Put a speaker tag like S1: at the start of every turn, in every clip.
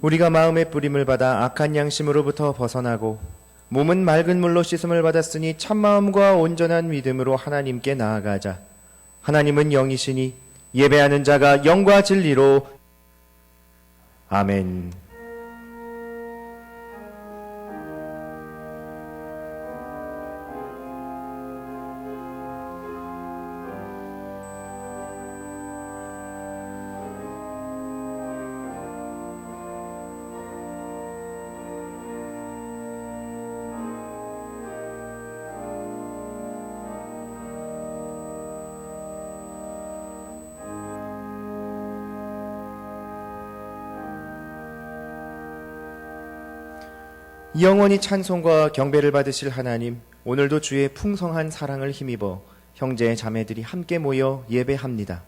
S1: 우리가 마음의 뿌림을 받아 악한 양심으로부터 벗어나고 몸은 맑은 물로 씻음을 받았으니 참마음과 온전한 믿음으로 하나님께 나아가자. 하나님은 영이시니 예배하는 자가 영과 진리로 아멘. 영원히 찬송과 경배를 받으실 하나님, 오늘도 주의 풍성한 사랑을 힘입어 형제 자매들이 함께 모여 예배합니다.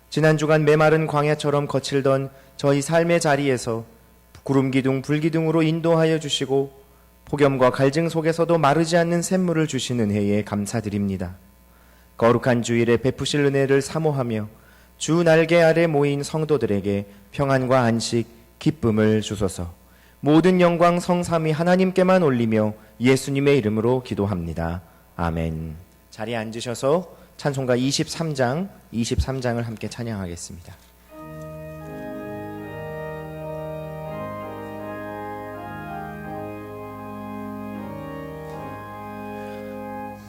S1: 지난 주간 메마른 광야처럼 거칠던 저희 삶의 자리에서 구름기둥 불기둥으로 인도하여 주시고 폭염과 갈증 속에서도 마르지 않는 샘물을 주시는 은혜에 감사드립니다. 거룩한 주일에 베푸실 은혜를 사모하며 주 날개 아래 모인 성도들에게 평안과 안식, 기쁨을 주소서. 모든 영광 성삼위 하나님께만 올리며 예수님의 이름으로 기도합니다. 아멘. 자리에 앉으셔서 찬송가 23장을 함께 찬양하겠습니다.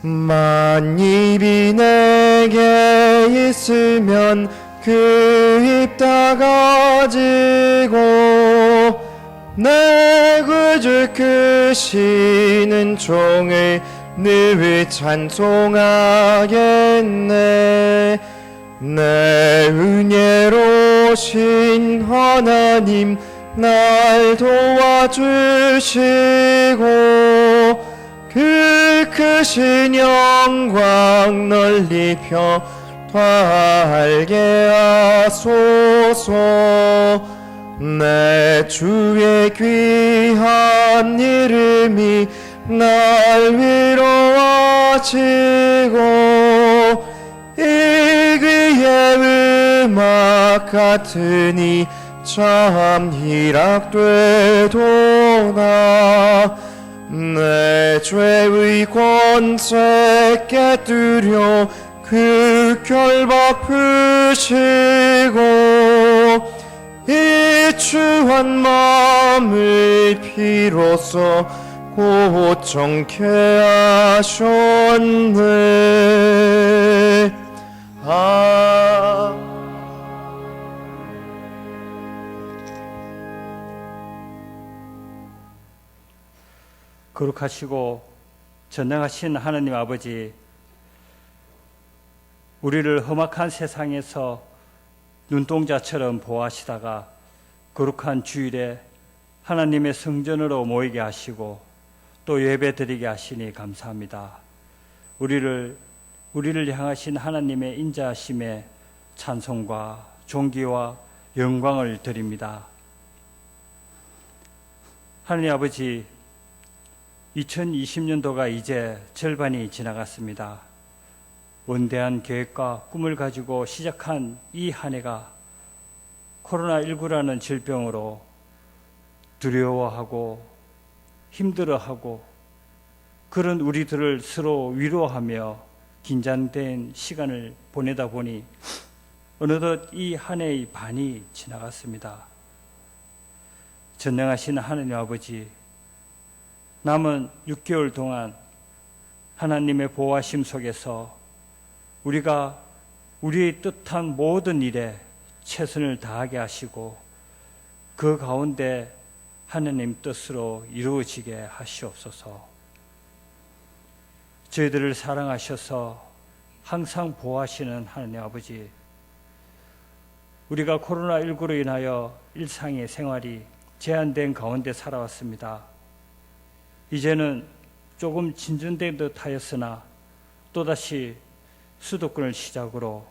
S1: 만입이 내게 있으면 그 입 다 가지고 내 구주 크시는 종을 늘 찬송하겠네. 내 은혜로신 하나님 날 도와주시고 그 크신 영광 널리 펴알게 하소서. 내 주의 귀한 이름이 날 위로하시고 이 귀의 음악 같으니 참 희락되도다. 내 죄의 권세 깨뜨려 그 결박 푸시고 이 추한 마음을 비로소 고정케 하셨네.
S2: 거룩하시고 전능하신 하나님 아버지, 우리를 험악한 세상에서 눈동자처럼 보호하시다가 거룩한 주일에 하나님의 성전으로 모이게 하시고 또 예배드리게 하시니 감사합니다. 우리를 향하신 하나님의 인자하심에 찬송과 존귀와 영광을 드립니다. 하나님 아버지, 2020년도가 이제 절반이 지나갔습니다. 원대한 계획과 꿈을 가지고 시작한 이 한 해가 코로나19라는 질병으로 두려워하고 힘들어하고 그런 우리들을 서로 위로하며 긴장된 시간을 보내다 보니 어느덧 이 한 해의 반이 지나갔습니다. 전능하신 하나님 아버지, 남은 6개월 동안 하나님의 보호하심 속에서 우리가 우리의 뜻한 모든 일에 최선을 다하게 하시고 그 가운데 하나님 뜻으로 이루어지게 하시옵소서. 저희들을 사랑하셔서 항상 보호하시는 하나님 아버지, 우리가 코로나19로 인하여 일상의 생활이 제한된 가운데 살아왔습니다. 이제는 조금 진전된 듯 하였으나 또다시 수도권을 시작으로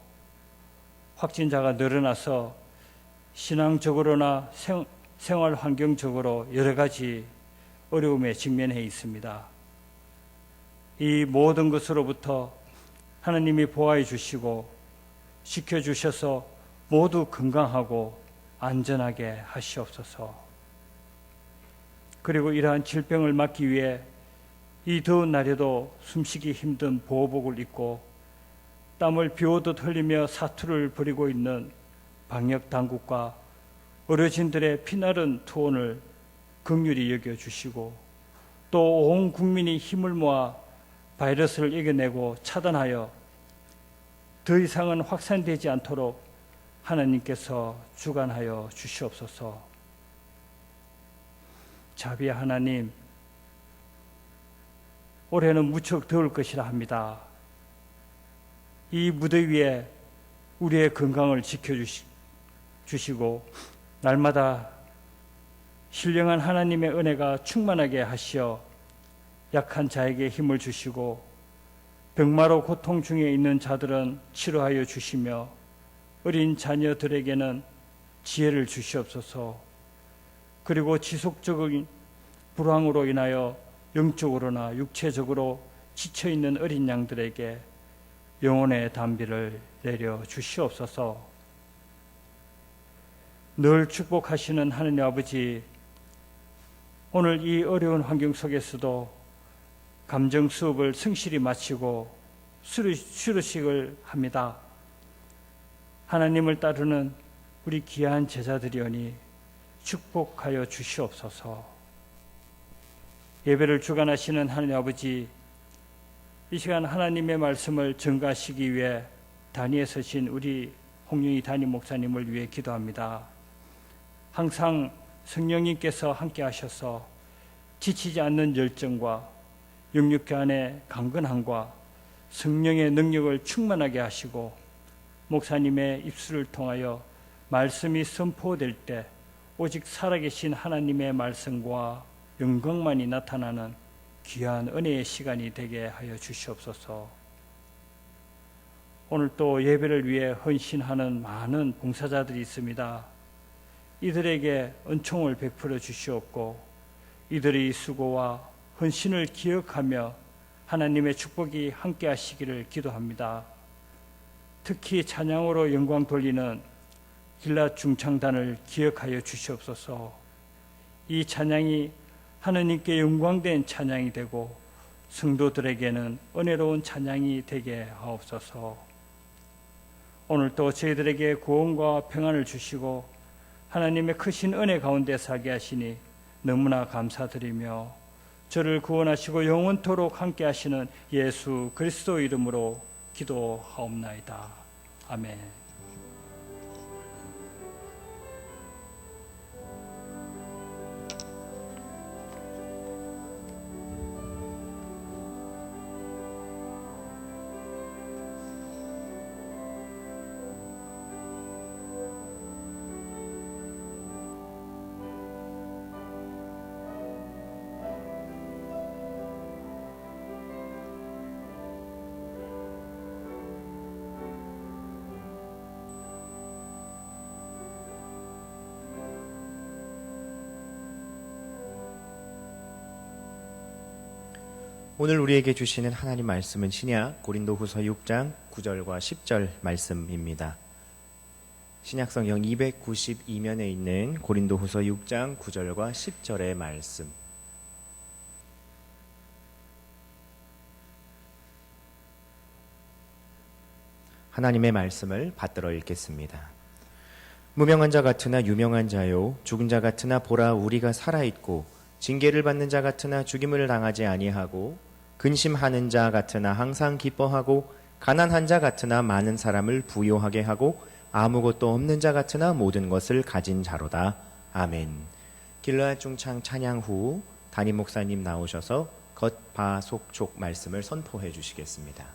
S2: 확진자가 늘어나서 신앙적으로나 생활 환경적으로 여러 가지 어려움에 직면해 있습니다. 이 모든 것으로부터 하나님이 보호해 주시고 지켜주셔서 모두 건강하고 안전하게 하시옵소서. 그리고 이러한 질병을 막기 위해 이 더운 날에도 숨쉬기 힘든 보호복을 입고 땀을 비오듯 흘리며 사투를 벌이고 있는 방역 당국과 어르신들의 피나른 투혼을 긍휼히 여겨주시고 또 온 국민이 힘을 모아 바이러스를 이겨내고 차단하여 더 이상은 확산되지 않도록 하나님께서 주관하여 주시옵소서. 자비 하나님, 올해는 무척 더울 것이라 합니다. 이 무더위 위에 우리의 건강을 지켜주시고 날마다 신령한 하나님의 은혜가 충만하게 하시어 약한 자에게 힘을 주시고 병마로 고통 중에 있는 자들은 치료하여 주시며 어린 자녀들에게는 지혜를 주시옵소서. 그리고 지속적인 불황으로 인하여 영적으로나 육체적으로 지쳐있는 어린 양들에게 영혼의 단비를 내려 주시옵소서. 늘 축복하시는 하느님 아버지, 오늘 이 어려운 환경 속에서도 감정 수업을 성실히 마치고 수료식을 합니다. 하나님을 따르는 우리 귀한 제자들이오니 축복하여 주시옵소서. 예배를 주관하시는 하나님 아버지, 이 시간 하나님의 말씀을 전가하시기 위해 단위에 서신 우리 홍영희 담임 목사님을 위해 기도합니다. 항상 성령님께서 함께 하셔서 지치지 않는 열정과 영육교 안의 강건함과 성령의 능력을 충만하게 하시고 목사님의 입술을 통하여 말씀이 선포될 때 오직 살아계신 하나님의 말씀과 영광만이 나타나는 귀한 은혜의 시간이 되게 하여 주시옵소서. 오늘 또 예배를 위해 헌신하는 많은 봉사자들이 있습니다. 이들에게 은총을 베풀어 주시옵고 이들의 수고와 헌신을 기억하며 하나님의 축복이 함께 하시기를 기도합니다. 특히 찬양으로 영광 돌리는 길랏 중창단을 기억하여 주시옵소서. 이 찬양이 하느님께 영광된 찬양이 되고 성도들에게는 은혜로운 찬양이 되게 하옵소서. 오늘 또 저희들에게 구원과 평안을 주시고 하나님의 크신 은혜 가운데 살게 하시니 너무나 감사드리며 저를 구원하시고 영원토록 함께 하시는 예수 그리스도 이름으로 기도하옵나이다. 아멘.
S1: 오늘 우리에게 주시는 하나님 말씀은 신약 고린도후서 6장 9절과 10절 말씀입니다. 신약성경 292면에 있는 고린도후서 6장 9절과 10절의 말씀. 하나님의 말씀을 받들어 읽겠습니다. 무명한 자 같으나 유명한 자요, 죽은 자 같으나 보라 우리가 살아있고 징계를 받는 자 같으나 죽임을 당하지 아니하고 근심하는 자 같으나 항상 기뻐하고 가난한 자 같으나 많은 사람을 부요하게 하고 아무것도 없는 자 같으나 모든 것을 가진 자로다. 아멘. 길르앗 중창 찬양 후 담임 목사님 나오셔서 겉바속촉 말씀을 선포해 주시겠습니다.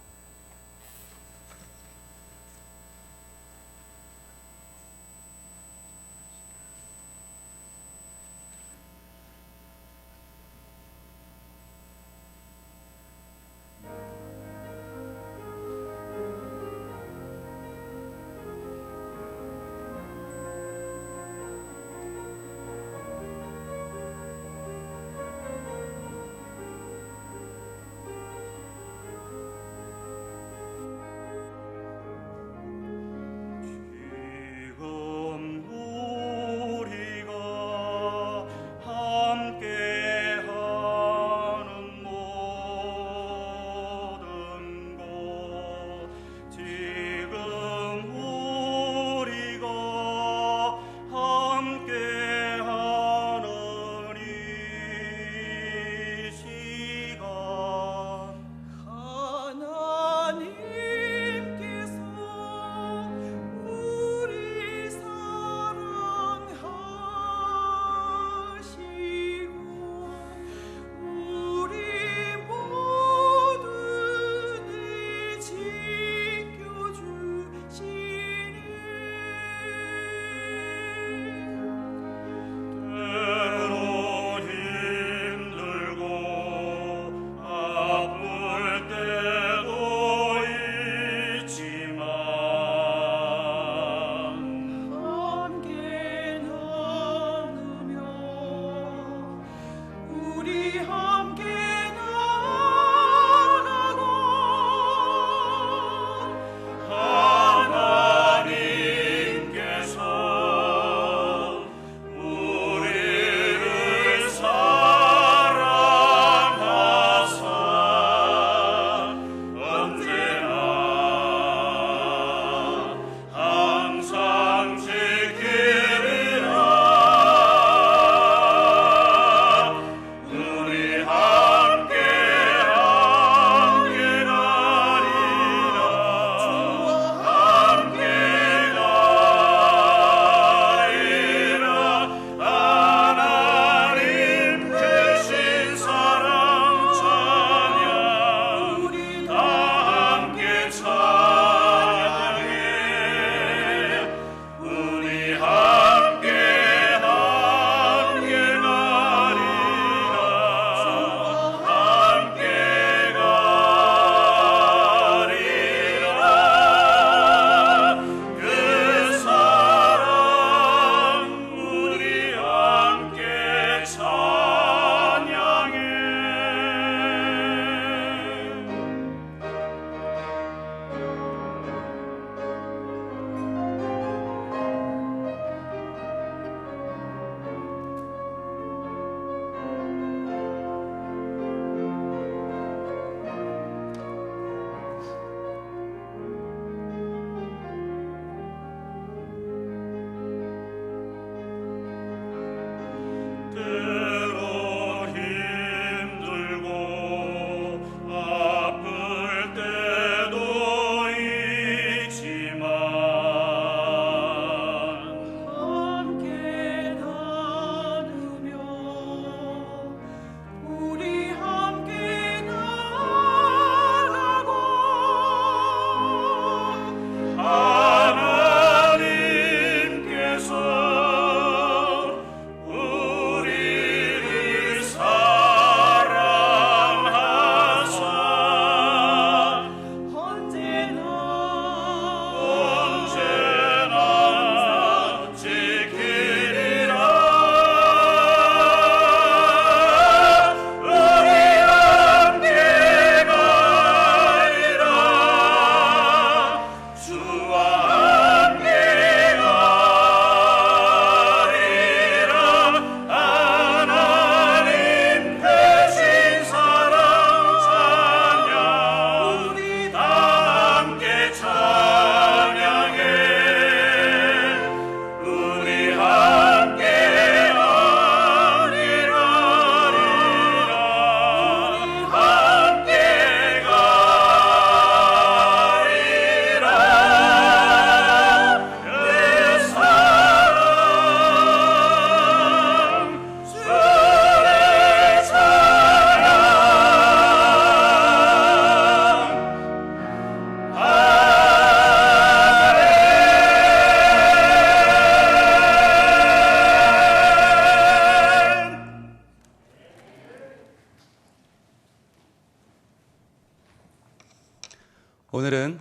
S3: 오늘은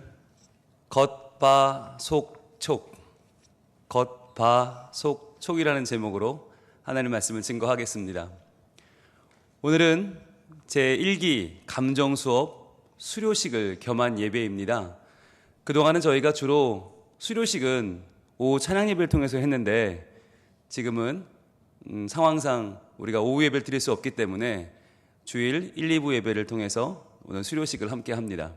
S3: 겉바속촉, 겉바속촉이라는 제목으로 하나님의 말씀을 증거하겠습니다. 오늘은 제1기 감정수업 수료식을 겸한 예배입니다. 그동안은 저희가 주로 수료식은 오후 찬양 예배를 통해서 했는데 지금은 상황상 우리가 오후 예배를 드릴 수 없기 때문에 주일 1, 2부 예배를 통해서 오늘 수료식을 함께 합니다.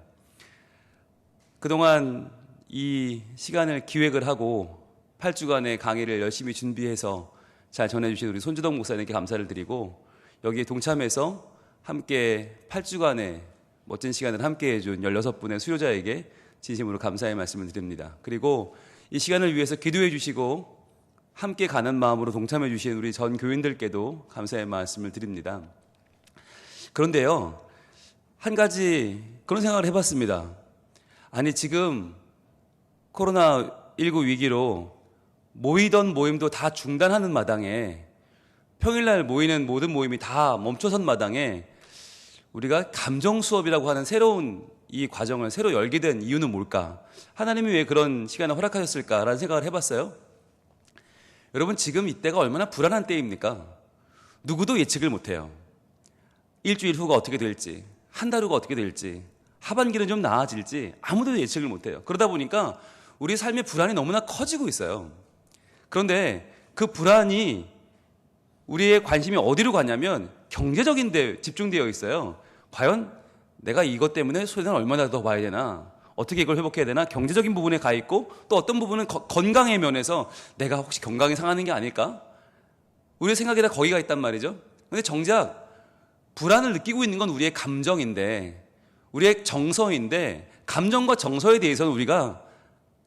S3: 그동안 이 시간을 기획을 하고 8주간의 강의를 열심히 준비해서 잘 전해주신 우리 손주덕 목사님께 감사를 드리고 여기에 동참해서 함께 8주간의 멋진 시간을 함께 해준 16분의 수료자에게 진심으로 감사의 말씀을 드립니다. 그리고 이 시간을 위해서 기도해 주시고 함께 가는 마음으로 동참해 주신 우리 전 교인들께도 감사의 말씀을 드립니다. 그런데요, 한 가지 그런 생각을 해봤습니다. 아니, 지금 코로나19 위기로 모이던 모임도 다 중단하는 마당에, 평일날 모이는 모든 모임이 다 멈춰선 마당에 우리가 감정 수업이라고 하는 새로운 이 과정을 새로 열게 된 이유는 뭘까? 하나님이 왜 그런 시간을 허락하셨을까라는 생각을 해봤어요. 여러분, 지금 이때가 얼마나 불안한 때입니까? 누구도 예측을 못해요. 일주일 후가 어떻게 될지, 한 달 후가 어떻게 될지, 하반기는 좀 나아질지 아무도 예측을 못해요. 그러다 보니까 우리 삶의 불안이 너무나 커지고 있어요. 그런데 그 불안이 우리의 관심이 어디로 가냐면 경제적인 데 집중되어 있어요. 과연 내가 이것 때문에 손해를 얼마나 더 봐야 되나, 어떻게 이걸 회복해야 되나, 경제적인 부분에 가 있고 또 어떤 부분은 건강의 면에서 내가 혹시 건강이 상하는 게 아닐까? 우리의 생각이 다 거기가 있단 말이죠. 근데 정작 불안을 느끼고 있는 건 우리의 감정인데, 우리의 정서인데, 감정과 정서에 대해서는 우리가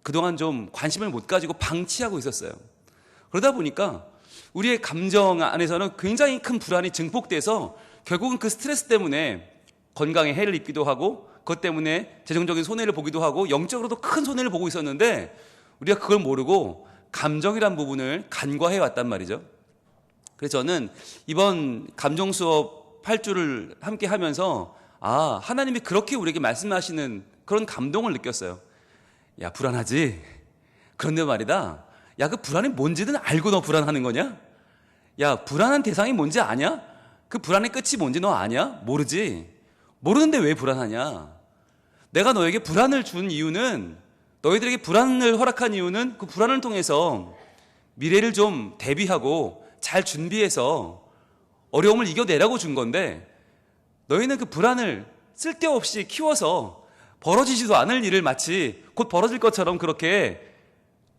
S3: 그동안 좀 관심을 못 가지고 방치하고 있었어요. 그러다 보니까 우리의 감정 안에서는 굉장히 큰 불안이 증폭돼서 결국은 그 스트레스 때문에 건강에 해를 입기도 하고 그것 때문에 재정적인 손해를 보기도 하고 영적으로도 큰 손해를 보고 있었는데 우리가 그걸 모르고 감정이란 부분을 간과해 왔단 말이죠. 그래서 저는 이번 감정 수업 8주를 함께 하면서 하나님이 그렇게 우리에게 말씀하시는 그런 감동을 느꼈어요. 야, 불안하지? 그런데 말이다. 야, 그 불안이 뭔지는 알고 너 불안하는 거냐? 야, 불안한 대상이 뭔지 아냐? 그 불안의 끝이 뭔지 너 아냐? 모르지? 모르는데 왜 불안하냐? 내가 너에게 불안을 준 이유는, 너희들에게 불안을 허락한 이유는 그 불안을 통해서 미래를 좀 대비하고 잘 준비해서 어려움을 이겨내라고 준 건데, 너희는 그 불안을 쓸데없이 키워서 벌어지지도 않을 일을 마치 곧 벌어질 것처럼 그렇게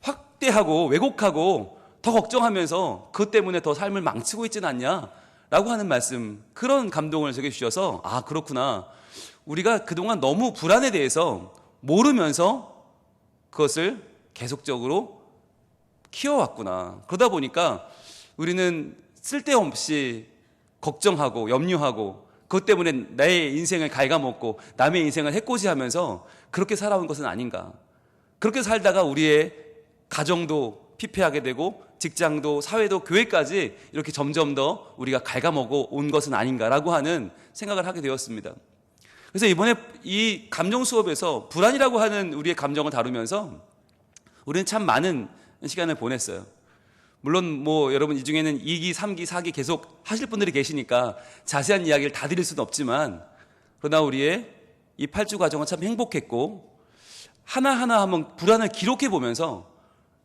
S3: 확대하고 왜곡하고 더 걱정하면서 그것 때문에 더 삶을 망치고 있지는 않냐? 라고 하는 말씀, 그런 감동을 제게 주셔서 그렇구나. 우리가 그동안 너무 불안에 대해서 모르면서 그것을 계속적으로 키워왔구나. 그러다 보니까 우리는 쓸데없이 걱정하고 염려하고 그것 때문에 나의 인생을 갉아먹고 남의 인생을 해코지하면서 그렇게 살아온 것은 아닌가. 그렇게 살다가 우리의 가정도 피폐하게 되고 직장도 사회도 교회까지 이렇게 점점 더 우리가 갉아먹어 온 것은 아닌가라고 하는 생각을 하게 되었습니다. 그래서 이번에 이 감정 수업에서 불안이라고 하는 우리의 감정을 다루면서 우리는 참 많은 시간을 보냈어요. 물론 여러분 이 중에는 2기, 3기, 4기 계속 하실 분들이 계시니까 자세한 이야기를 다 드릴 수는 없지만, 그러나 우리의 이 8주 과정은 참 행복했고, 하나하나 한번 불안을 기록해 보면서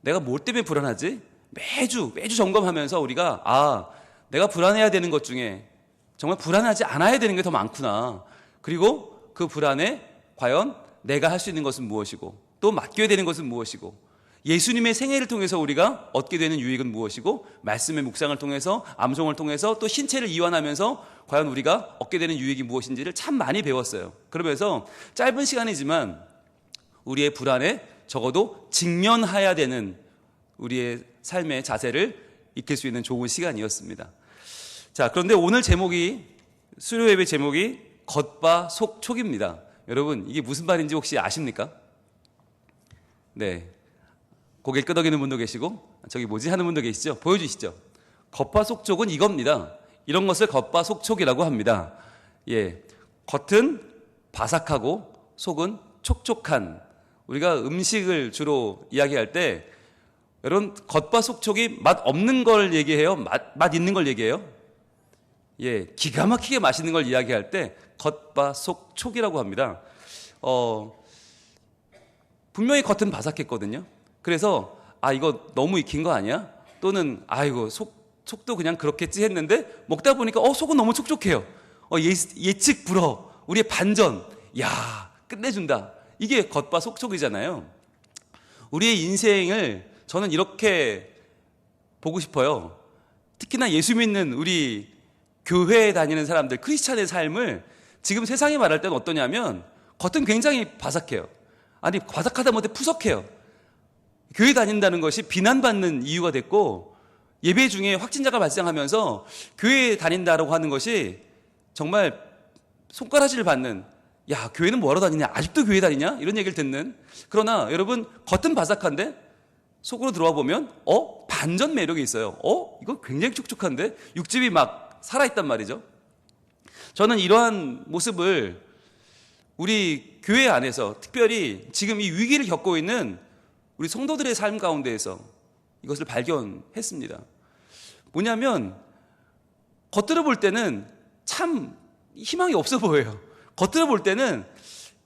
S3: 내가 뭘 때문에 불안하지? 매주 점검하면서 우리가 내가 불안해야 되는 것 중에 정말 불안하지 않아야 되는 게 더 많구나. 그리고 그 불안에 과연 내가 할 수 있는 것은 무엇이고 또 맡겨야 되는 것은 무엇이고, 예수님의 생애를 통해서 우리가 얻게 되는 유익은 무엇이고, 말씀의 묵상을 통해서, 암송을 통해서 또 신체를 이완하면서 과연 우리가 얻게 되는 유익이 무엇인지를 참 많이 배웠어요. 그러면서 짧은 시간이지만 우리의 불안에 적어도 직면해야 되는 우리의 삶의 자세를 익힐 수 있는 좋은 시간이었습니다. 자, 그런데 오늘 수료 예배 제목이 겉바속촉입니다. 여러분, 이게 무슨 말인지 혹시 아십니까? 네. 고개를 끄덕이는 분도 계시고, 저기 뭐지 하는 분도 계시죠? 보여주시죠. 겉바속촉은 이겁니다. 이런 것을 겉바속촉이라고 합니다. 예. 겉은 바삭하고 속은 촉촉한, 우리가 음식을 주로 이야기할 때 여러분 겉바 속촉이 맛 없는 걸 얘기해요? 맛 있는 걸 얘기해요? 예, 기가 막히게 맛있는 걸 이야기할 때 겉바 속촉이라고 합니다. 분명히 겉은 바삭했거든요. 그래서 이거 너무 익힌 거 아니야? 또는 아이고 속도 그냥 그렇겠지 했는데 먹다 보니까 속은 너무 촉촉해요. 예측 불허, 우리의 반전, 야 끝내준다. 이게 겉바 속촉이잖아요. 우리의 인생을 저는 이렇게 보고 싶어요. 특히나 예수 믿는 우리 교회에 다니는 사람들, 크리스찬의 삶을 지금 세상이 말할 때는 어떠냐면 겉은 굉장히 바삭해요. 아니 바삭하다 못해 푸석해요. 교회 다닌다는 것이 비난받는 이유가 됐고, 예배 중에 확진자가 발생하면서 교회에 다닌다라고 하는 것이 정말 손가락질 받는, 야 교회는 뭐하러 다니냐, 아직도 교회 다니냐, 이런 얘기를 듣는. 그러나 여러분 겉은 바삭한데 속으로 들어와 보면 반전 매력이 있어요. 이거 굉장히 촉촉한데 육즙이 막 살아있단 말이죠. 저는 이러한 모습을 우리 교회 안에서, 특별히 지금 이 위기를 겪고 있는 우리 성도들의 삶 가운데에서 이것을 발견했습니다. 뭐냐면 겉으로 볼 때는 참 희망이 없어 보여요. 겉으로 볼 때는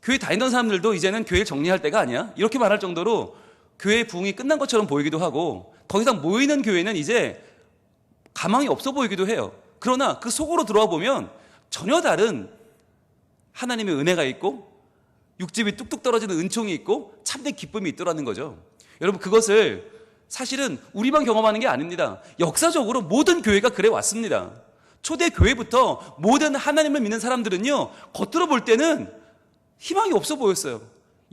S3: 교회 다니던 사람들도 이제는 교회를 정리할 때가 아니야, 이렇게 말할 정도로 교회의 부흥이 끝난 것처럼 보이기도 하고, 더 이상 모이는 교회는 이제 가망이 없어 보이기도 해요. 그러나 그 속으로 들어와 보면 전혀 다른 하나님의 은혜가 있고 육즙이 뚝뚝 떨어지는 은총이 있고 참된 기쁨이 있더라는 거죠. 여러분 그것을 사실은 우리만 경험하는 게 아닙니다. 역사적으로 모든 교회가 그래 왔습니다. 초대 교회부터 모든 하나님을 믿는 사람들은요, 겉으로 볼 때는 희망이 없어 보였어요.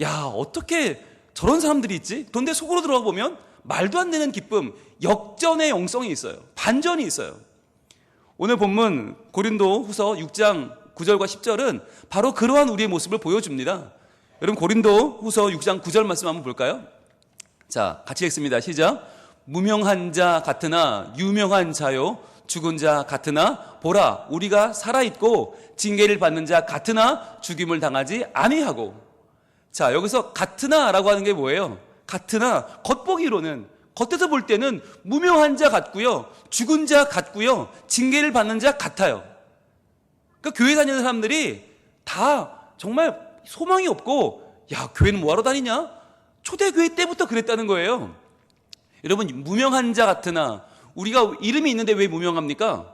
S3: 야 어떻게 저런 사람들이 있지? 그런데 속으로 들어가 보면 말도 안 되는 기쁨, 역전의 영성이 있어요. 반전이 있어요. 오늘 본문 고린도 후서 6장 9절과 10절은 바로 그러한 우리의 모습을 보여줍니다. 여러분 고린도 후서 6장 9절 말씀 한번 볼까요? 자, 같이 읽습니다. 시작. 무명한 자 같으나 유명한 자요, 죽은 자 같으나 보라 우리가 살아있고 징계를 받는 자 같으나 죽임을 당하지 아니하고. 자, 여기서 같으나라고 하는 게 뭐예요? 같으나 겉보기로는, 겉에서 볼 때는 무명한 자 같고요, 죽은 자 같고요, 징계를 받는 자 같아요. 그러니까 교회 다니는 사람들이 다 정말 소망이 없고, 야 교회는 뭐하러 다니냐? 초대교회 때부터 그랬다는 거예요. 여러분 무명한 자 같으나, 우리가 이름이 있는데 왜 무명합니까?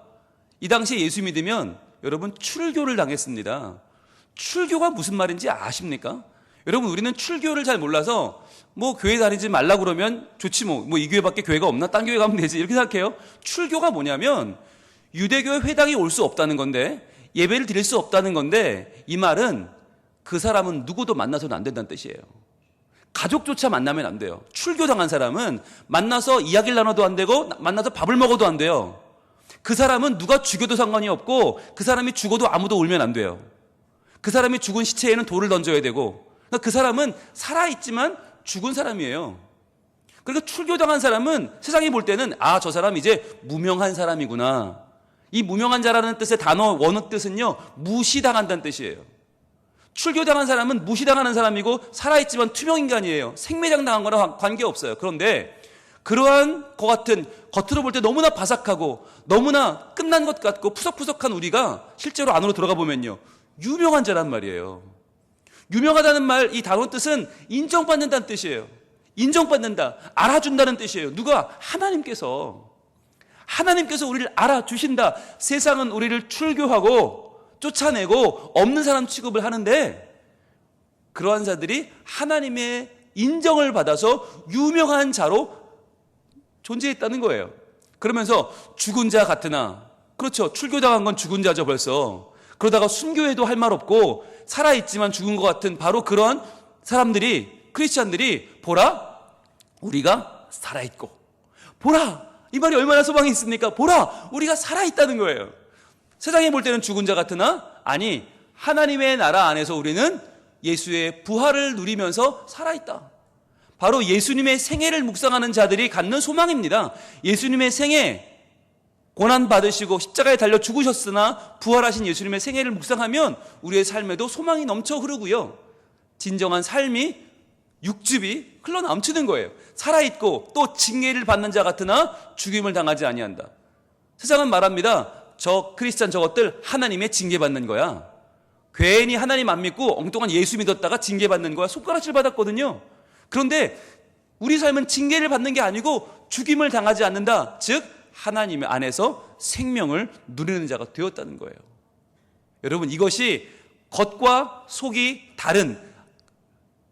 S3: 이 당시에 예수 믿으면 여러분 출교를 당했습니다. 출교가 무슨 말인지 아십니까? 여러분 우리는 출교를 잘 몰라서 교회 다니지 말라 그러면 좋지, 이 교회밖에 교회가 없나? 딴 교회 가면 되지, 이렇게 생각해요. 출교가 뭐냐면 유대교회 회당에 올 수 없다는 건데, 예배를 드릴 수 없다는 건데, 이 말은 그 사람은 누구도 만나서는 안 된다는 뜻이에요. 가족조차 만나면 안 돼요. 출교당한 사람은 만나서 이야기를 나눠도 안 되고 만나서 밥을 먹어도 안 돼요. 그 사람은 누가 죽여도 상관이 없고, 그 사람이 죽어도 아무도 울면 안 돼요. 그 사람이 죽은 시체에는 돌을 던져야 되고, 그 사람은 살아있지만 죽은 사람이에요. 그러니까 출교당한 사람은 세상이 볼 때는 저 사람 이제 무명한 사람이구나. 이 무명한 자라는 뜻의 단어 원어 뜻은요, 무시당한다는 뜻이에요. 출교당한 사람은 무시당하는 사람이고 살아있지만 투명인간이에요. 생매장 당한 거랑 관계없어요. 그런데 그러한 것 같은, 겉으로 볼 때 너무나 바삭하고 너무나 끝난 것 같고 푸석푸석한 우리가 실제로 안으로 들어가 보면요, 유명한 자란 말이에요. 유명하다는 말, 이 단어 뜻은 인정받는다는 뜻이에요. 인정받는다, 알아준다는 뜻이에요. 누가? 하나님께서 우리를 알아주신다. 세상은 우리를 출교하고 쫓아내고 없는 사람 취급을 하는데, 그러한 자들이 하나님의 인정을 받아서 유명한 자로 존재했다는 거예요. 그러면서 죽은 자 같으나, 그렇죠, 출교당한 건 죽은 자죠 벌써. 그러다가 순교해도 할 말 없고 살아있지만 죽은 것 같은 바로 그러한 사람들이, 크리스찬들이 보라 우리가 살아있고, 보라, 이 말이 얼마나 소망이 있습니까? 보라 우리가 살아있다는 거예요. 세상에 볼 때는 죽은 자 같으나, 아니 하나님의 나라 안에서 우리는 예수의 부활을 누리면서 살아있다. 바로 예수님의 생애를 묵상하는 자들이 갖는 소망입니다. 예수님의 생애, 고난 받으시고 십자가에 달려 죽으셨으나 부활하신 예수님의 생애를 묵상하면 우리의 삶에도 소망이 넘쳐 흐르고요, 진정한 삶이 육즙이 흘러 넘치는 거예요. 살아있고 또 징계를 받는 자 같으나 죽임을 당하지 아니한다. 세상은 말합니다. 저 크리스찬 저것들 하나님의 징계받는 거야. 괜히 하나님 안 믿고 엉뚱한 예수 믿었다가 징계받는 거야. 손가락질 받았거든요. 그런데 우리 삶은 징계를 받는 게 아니고 죽임을 당하지 않는다. 즉 하나님 안에서 생명을 누리는 자가 되었다는 거예요. 여러분, 이것이 겉과 속이 다른,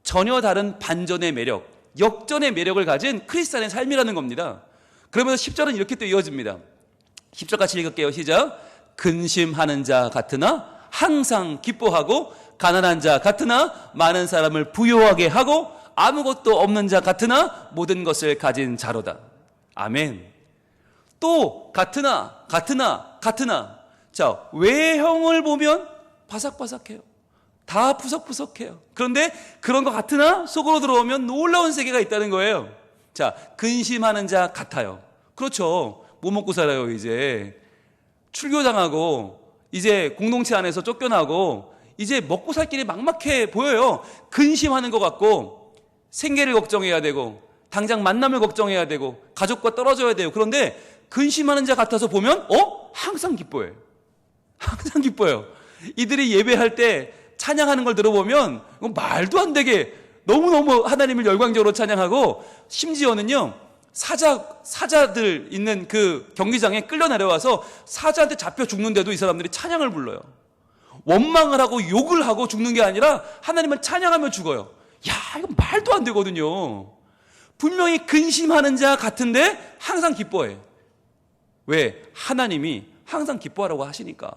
S3: 전혀 다른 반전의 매력, 역전의 매력을 가진 크리스찬의 삶이라는 겁니다. 그러면서 10절은 이렇게 또 이어집니다. 10절 같이 읽을게요. 시작. 근심하는 자 같으나 항상 기뻐하고, 가난한 자 같으나 많은 사람을 부유하게 하고, 아무것도 없는 자 같으나 모든 것을 가진 자로다. 아멘. 또 같으나. 자, 외형을 보면 바삭바삭해요. 다 푸석푸석해요. 그런데 그런 것 같으나 속으로 들어오면 놀라운 세계가 있다는 거예요. 자, 근심하는 자 같아요. 그렇죠. 뭐 먹고 살아요, 이제. 출교당하고 이제 공동체 안에서 쫓겨나고 이제 먹고 살 길이 막막해 보여요. 근심하는 것 같고, 생계를 걱정해야 되고, 당장 만남을 걱정해야 되고, 가족과 떨어져야 돼요. 그런데 근심하는 자 같아서 보면 항상 기뻐해요. 항상 기뻐요. 이들이 예배할 때 찬양하는 걸 들어보면 말도 안 되게 너무너무 하나님을 열광적으로 찬양하고, 심지어는요 사자들 있는 그 경기장에 끌려 내려와서 사자한테 잡혀 죽는데도 이 사람들이 찬양을 불러요. 원망을 하고 욕을 하고 죽는 게 아니라 하나님을 찬양하며 죽어요. 야, 이거 말도 안 되거든요. 분명히 근심하는 자 같은데 항상 기뻐해. 왜? 하나님이 항상 기뻐하라고 하시니까.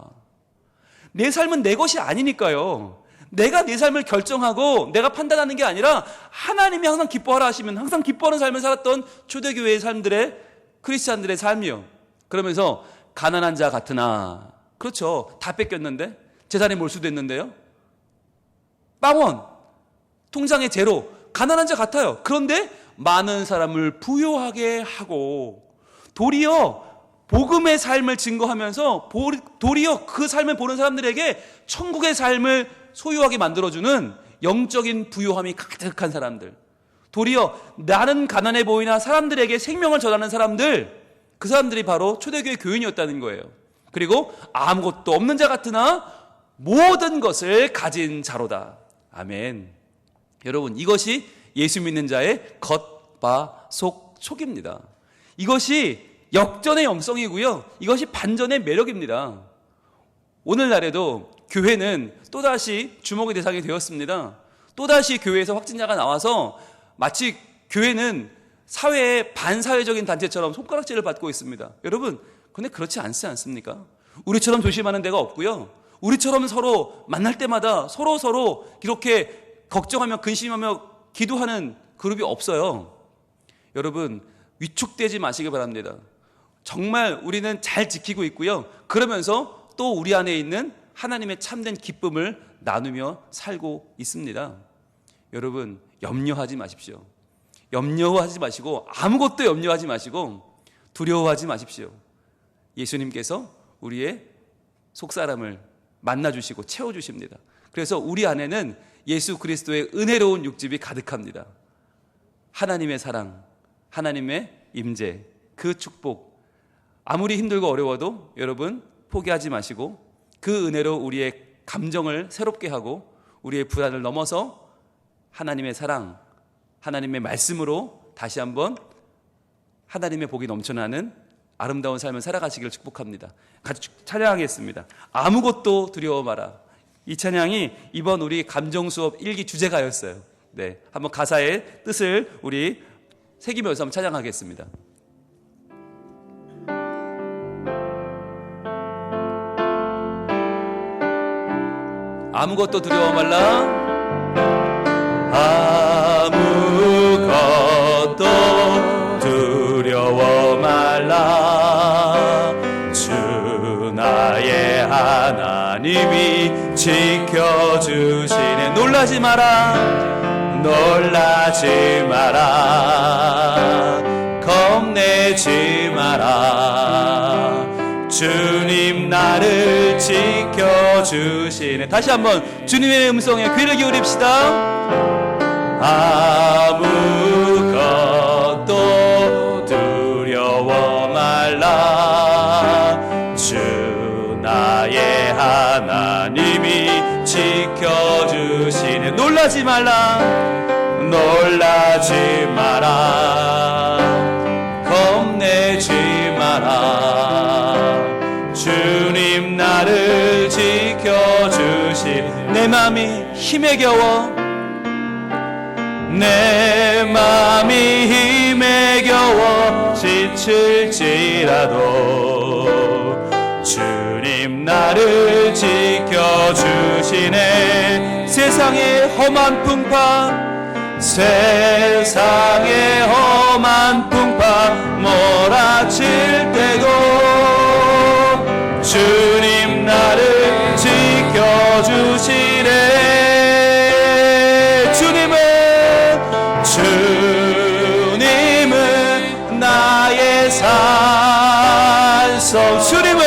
S3: 내 삶은 내 것이 아니니까요. 내가 내 삶을 결정하고 내가 판단하는 게 아니라 하나님이 항상 기뻐하라 하시면 항상 기뻐하는 삶을 살았던 초대교회의 삶들의, 크리스찬들의 삶이요. 그러면서 가난한 자 같으나, 그렇죠. 다 뺏겼는데, 재산이 몰수됐는데요, 빵원, 통장에 제로, 가난한 자 같아요. 그런데 많은 사람을 부유하게 하고, 도리어 복음의 삶을 증거하면서 도리어 그 삶을 보는 사람들에게 천국의 삶을 소유하게 만들어주는 영적인 부유함이 가득한 사람들, 도리어 나는 가난해 보이나 사람들에게 생명을 전하는 사람들, 그 사람들이 바로 초대교회 교인이었다는 거예요. 그리고 아무것도 없는 자 같으나 모든 것을 가진 자로다. 아멘. 여러분, 이것이 예수 믿는 자의 겉, 바, 속, 촉입니다. 이것이 역전의 영성이고요, 이것이 반전의 매력입니다. 오늘날에도 교회는 또다시 주목의 대상이 되었습니다. 또다시 교회에서 확진자가 나와서 마치 교회는 사회의 반사회적인 단체처럼 손가락질을 받고 있습니다. 여러분, 근데 그렇지 않지 않습니까? 우리처럼 조심하는 데가 없고요, 우리처럼 서로 만날 때마다 서로 이렇게 걱정하며 근심하며 기도하는 그룹이 없어요. 여러분, 위축되지 마시기 바랍니다. 정말 우리는 잘 지키고 있고요, 그러면서 또 우리 안에 있는 하나님의 참된 기쁨을 나누며 살고 있습니다. 여러분, 염려하지 마십시오. 염려하지 마시고, 아무것도 염려하지 마시고, 두려워하지 마십시오. 예수님께서 우리의 속사람을 만나주시고 채워주십니다. 그래서 우리 안에는 예수 그리스도의 은혜로운 육즙이 가득합니다. 하나님의 사랑, 하나님의 임재, 그 축복, 아무리 힘들고 어려워도 여러분 포기하지 마시고, 그 은혜로 우리의 감정을 새롭게 하고 우리의 불안을 넘어서 하나님의 사랑, 하나님의 말씀으로 다시 한번 하나님의 복이 넘쳐나는 아름다운 삶을 살아가시기를 축복합니다. 같이 찬양하겠습니다. 아무것도 두려워 마라. 이 찬양이 이번 우리 감정수업 1기 주제가였어요. 네, 한번 가사의 뜻을 우리 새기면서 한번 찬양하겠습니다. 아무것도 두려워 말라. 아무것도 두려워 말라. 주 나의 하나님이 지켜주시네. 놀라지 마라. 놀라지 마라. 겁내지 마라. 주님 나를 지켜 지켜주시네. 다시 한번 주님의 음성에 귀를 기울입시다. 아무것도 두려워 말라. 주 나의 하나님이 지켜주시네. 놀라지 말라. 놀라지 마라. 겁내지 마라. 주님 나를 지켜주시네. 내 맘이 힘에 겨워, 내 맘이 힘에 겨워 지칠지라도 주님 나를 지켜주시네. 세상의 험한 풍파, 세상의 험한 풍파 몰아칠 때도 주님 나를 지켜주시네. 주님은 나의 산성, 주님은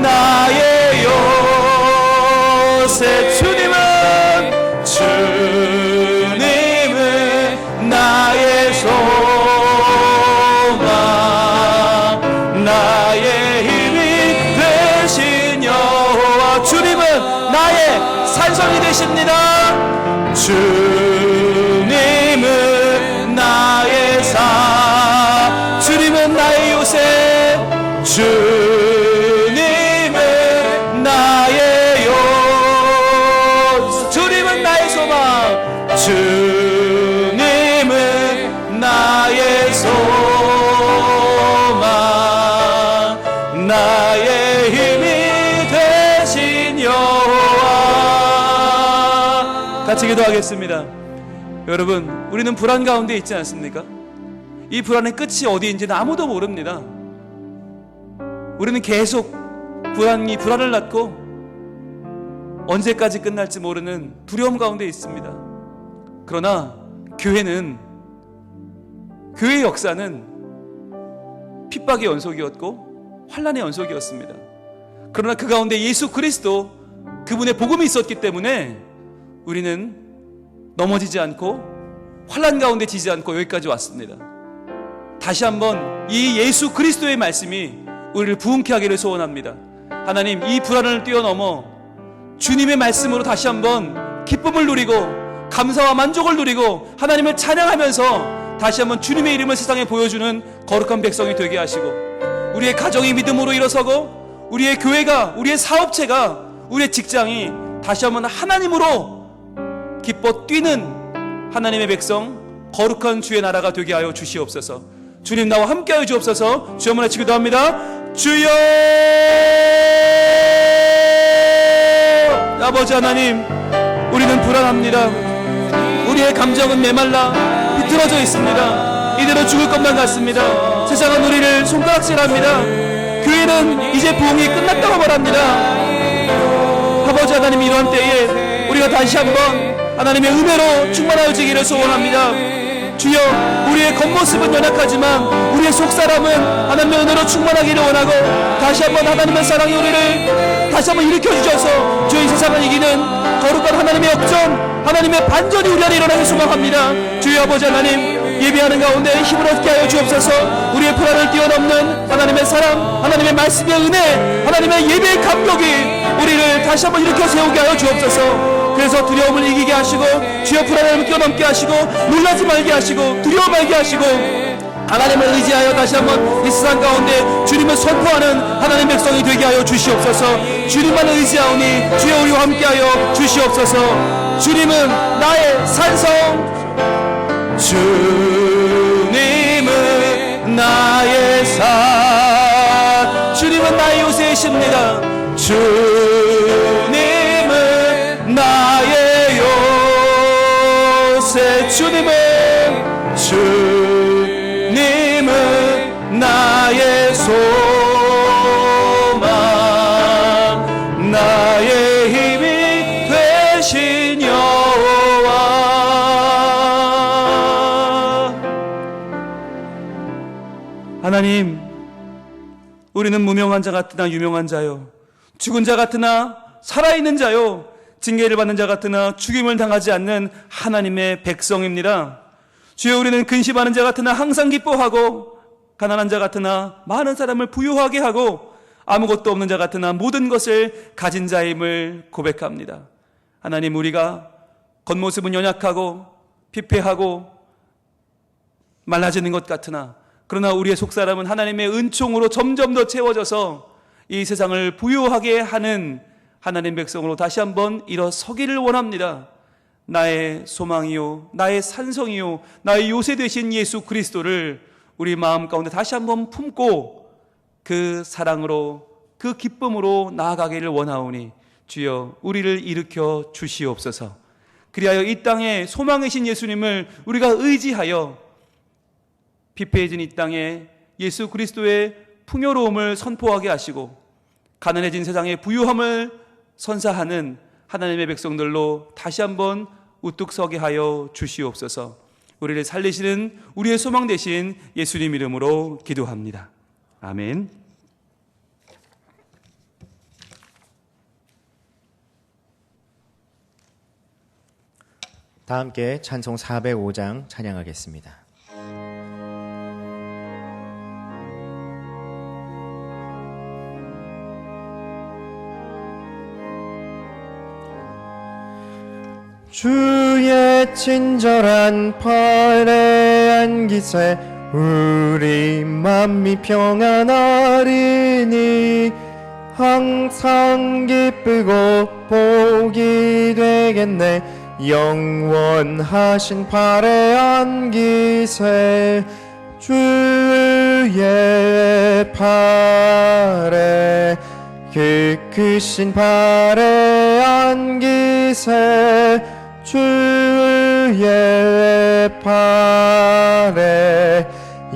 S3: 나의 요새, 주님은 나의 소망, 나의 힘이 되신 여호와. 주님은 나의 산성이 되십니다. 주님은 나의 산, 주님은 나의 요새, 주님은 나의 요새, 주님은 나의 소망, 주님은 나의 소망, 나의 힘이 되신 여호와. 같이 기도하겠습니다. 여러분, 우리는 불안 가운데 있지 않습니까? 이 불안의 끝이 어디인지는 아무도 모릅니다. 우리는 계속 불안을 낳고 언제까지 끝날지 모르는 두려움 가운데 있습니다. 그러나 교회의 역사는 핍박의 연속이었고 환난의 연속이었습니다. 그러나 그 가운데 예수 그리스도, 그분의 복음이 있었기 때문에 우리는 넘어지지 않고 환난 가운데 지지 않고 여기까지 왔습니다. 다시 한번 이 예수 그리스도의 말씀이 우리를 부흥케 하기를 소원합니다. 하나님, 이 불안을 뛰어넘어 주님의 말씀으로 다시 한번 기쁨을 누리고 감사와 만족을 누리고 하나님을 찬양하면서 다시 한번 주님의 이름을 세상에 보여주는 거룩한 백성이 되게 하시고, 우리의 가정이 믿음으로 일어서고 우리의 교회가, 우리의 사업체가, 우리의 직장이 다시 한번 하나님으로 기뻐 뛰는 하나님의 백성, 거룩한 주의 나라가 되게 하여 주시옵소서. 주님 나와 함께하여 주옵소서. 주여 한번 외치기도 합니다. 주여! 아버지 하나님, 우리는 불안합니다. 우리의 감정은 메말라 비틀어져 있습니다. 이대로 죽을 것만 같습니다. 세상은 우리를 손가락질합니다. 교회는 이제 부흥이 끝났다고 말합니다. 아버지 하나님, 이런 때에 우리가 다시 한번 하나님의 은혜로 충만하여지기를 소원합니다. 주여, 우리의 겉모습은 연약하지만 우리의 속사람은 하나님의 은혜로 충만하기를 원하고, 다시 한번 하나님의 사랑이 우리를 다시 한번 일으켜주셔서 주여 이 세상을 이기는 거룩한 하나님의 역전, 하나님의 반전이 우리 안에 일어나길 소망합니다. 주여 아버지 하나님, 예배하는 가운데 힘을 얻게 하여 주옵소서. 우리의 불안을 뛰어넘는 하나님의 사랑, 하나님의 말씀의 은혜, 하나님의 예배의 감격이 우리를 다시 한번 일으켜 세우게 하여 주옵소서. 그래서 두려움을 이기게 하시고, 주여 불안을 뛰어넘게 하시고, 놀라지 말게 하시고, 두려워 말게 하시고, 하나님을 의지하여 다시 한번 이 세상 가운데 주님을 선포하는 하나님의 백성이 되게 하여 주시옵소서. 주님만 의지하오니 주여 우리와 함께하여 주시옵소서. 주님은 나의 산성, 주님은 나의 산, 주님은 나의 요새이십니다. 주님은 나의 요새, 주님은 나의 소망, 나의 힘이 되신 여호와. 하나님, 우리는 무명한 자 같으나 유명한 자요, 죽은 자 같으나 살아있는 자요, 징계를 받는 자 같으나 죽임을 당하지 않는 하나님의 백성입니다. 주여, 우리는 근심하는 자 같으나 항상 기뻐하고, 가난한 자 같으나 많은 사람을 부유하게 하고, 아무것도 없는 자 같으나 모든 것을 가진 자임을 고백합니다. 하나님, 우리가 겉모습은 연약하고 피폐하고 말라지는 것 같으나, 그러나 우리의 속사람은 하나님의 은총으로 점점 더 채워져서 이 세상을 부유하게 하는 하나님 백성으로 다시 한번 일어서기를 원합니다. 나의 소망이요, 나의 산성이요, 나의 요새 되신 예수 그리스도를 우리 마음 가운데 다시 한번 품고 그 사랑으로, 그 기쁨으로 나아가기를 원하오니 주여, 우리를 일으켜 주시옵소서. 그리하여 이 땅에 소망이신 예수님을 우리가 의지하여 피폐해진 이 땅에 예수 그리스도의 풍요로움을 선포하게 하시고, 가난해진 세상의 부유함을 선사하는 하나님의 백성들로 다시 한번 우뚝 서게 하여 주시옵소서. 우리를 살리시는 우리의 소망 되신 예수님 이름으로 기도합니다. 아멘.
S1: 다 함께 찬송 405장 찬양하겠습니다. 주의 친절한 팔에 안기세 우리 맘이 평안하리니 항상 기쁘고 복이 되겠네. 영원하신 팔에 안기세 주의 팔에 그 크신 팔에 안기세 주의 팔에